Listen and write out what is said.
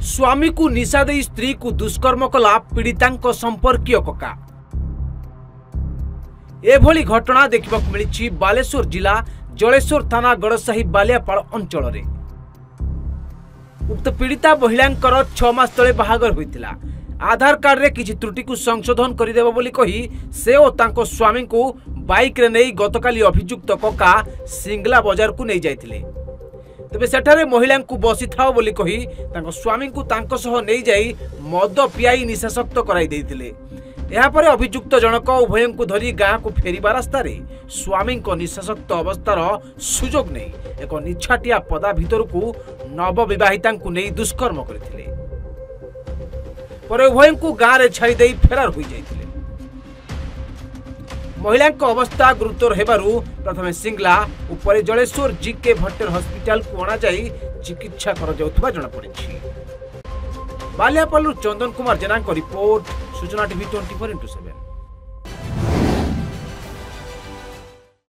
स्वामी को निशा दे स्त्री को दुष्कर्म कला पीड़िता संपर्कीय कका। एभली घटना देखा मिली बालेश्वर जिला जलेश्वर थाना गड़साही बालियापाड़ अंचल रे। उक्त पीड़िता महिला 6 मास तले बाहागर होइतिला। आधार कार्ड रे किछि त्रुटि को संशोधन करिदेबो बोली कही से ओ तांको स्वामी को बाइक रे नै गतकाली अभियुक्त कका सिंगला बाजार को नै जाइतिले। तबे सेठारे महिला को बसी थाओ बोली कही तांको स्वामी को तांको सह नै जाई मद पियाई निशाशक्त कराई देइतिले। यापर अभियुक्त जनक उभय को धरी गाँ को फेरिबा रास्ता रे स्वामी निशाशक्त अवस्थार सुजोग नहीं एक निछाटिया पदा भितर को नवविवाहिता नहीं दुष्कर्म करथिले। पर उभय को गाँ रे छाड़ी देई फेरार हो जाइथिले। महिला अवस्था गुरुतर हेबारु प्रथमे सिंगला उपरे जलेश्वर जीके भट्टर हॉस्पिटल को अणा जाई चिकित्सा कर जाउथबा जणा पड़िछि। बालियापालू चंदन कुमार जेना रिपोर्ट सूचना टीवी 24x7।